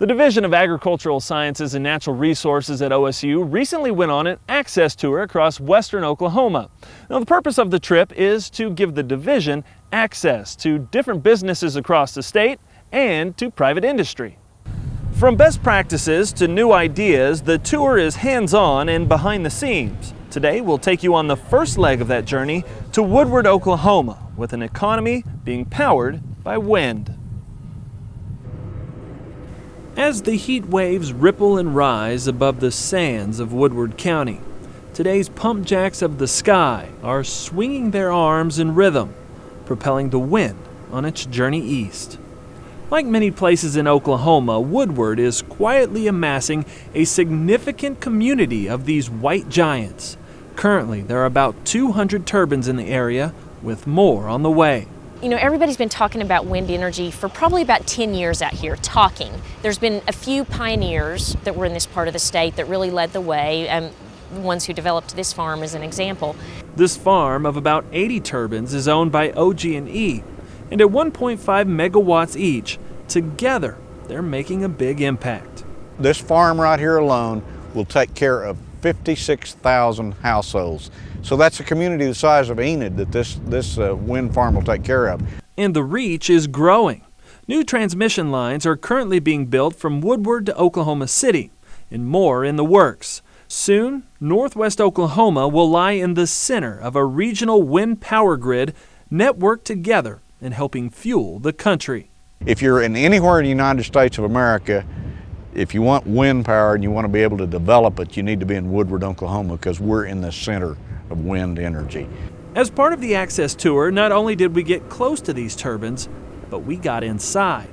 The Division of Agricultural Sciences and Natural Resources at OSU recently went on an access tour across western Oklahoma. Now, the purpose of the trip is to give the division access to different businesses across the state and to private industry. From best practices to new ideas, the tour is hands-on and behind the scenes. Today, we'll take you on the first leg of that journey to Woodward, Oklahoma, with an economy being powered by wind. As the heat waves ripple and rise above the sands of Woodward County, today's pump jacks of the sky are swinging their arms in rhythm, propelling the wind on its journey east. Like many places in Oklahoma, Woodward is quietly amassing a significant community of these white giants. Currently, there are about 200 turbines in the area, with more on the way. You know, everybody's been talking about wind energy for probably about 10 years out here, talking. There's been a few pioneers that were in this part of the state that really led the way, the ones who developed this farm as an example. This farm of about 80 turbines is owned by OG&E, and at 1.5 megawatts each, together they're making a big impact. This farm right here alone will take care of 56,000 households. So that's a community the size of Enid that this wind farm will take care of. And the reach is growing. New transmission lines are currently being built from Woodward to Oklahoma City, and more in the works. Soon, northwest Oklahoma will lie in the center of a regional wind power grid networked together and helping fuel the country. If you're in anywhere in the United States of America, if you want wind power and you want to be able to develop it, you need to be in Woodward, Oklahoma, because we're in the center of wind energy. As part of the access tour, not only did we get close to these turbines, but we got inside.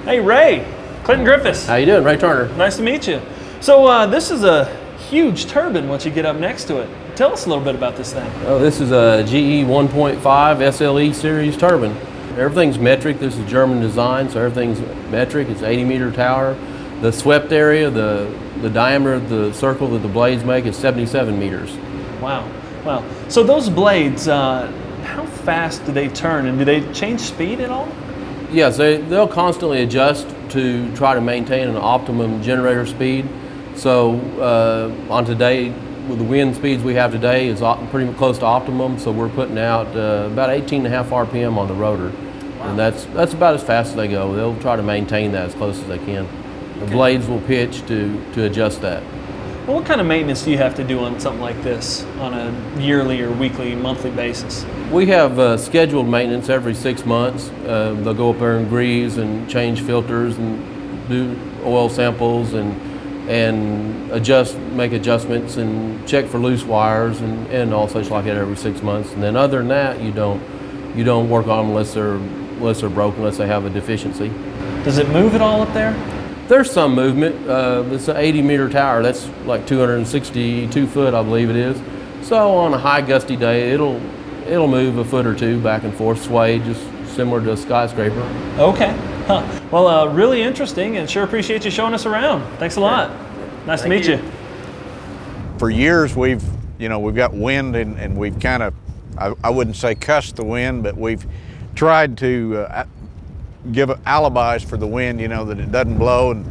Hey Ray, Clinton Griffiths. How you doing? Ray Turner. Nice to meet you. So this is a huge turbine once you get up next to it. Tell us a little bit about this thing. Oh, this is a GE 1.5 SLE series turbine. Everything's metric. This is German design, so everything's metric. It's 80-meter tower. The swept area, the diameter of the circle that the blades make is 77 meters. Wow. Wow. So those blades, how fast do they turn, and do they change speed at all? Yes, they'll constantly adjust to try to maintain an optimum generator speed. So on today, with the wind speeds we have today, is pretty close to optimum. So we're putting out about 18.5 RPM on the rotor, wow. And that's about as fast as they go. They'll try to maintain that as close as they can. The blades will pitch to adjust that. Well, what kind of maintenance do you have to do on something like this on a yearly or weekly, monthly basis? We have scheduled maintenance every 6 months. They'll go up there and grease and change filters and do oil samples and make adjustments and check for loose wires and all such like that every 6 months. And then other than that, you don't work on them unless they're broken, unless they have a deficiency. Does it move at all up there? There's some movement. It's an 80-meter tower. That's like 262 foot, I believe it is. So on a high gusty day, it'll move a foot or two back and forth, sway, just similar to a skyscraper. Okay. Huh. Well, really interesting, and sure appreciate you showing us around. Thanks a lot. Nice to meet you. For years, we've got wind, and we've kind of, I wouldn't say cussed the wind, but we've tried to give alibis for the wind, that it doesn't blow, and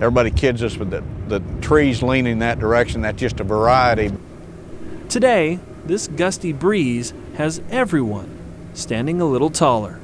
everybody kids us with the trees leaning that direction. That's just a variety. Today, this gusty breeze has everyone standing a little taller.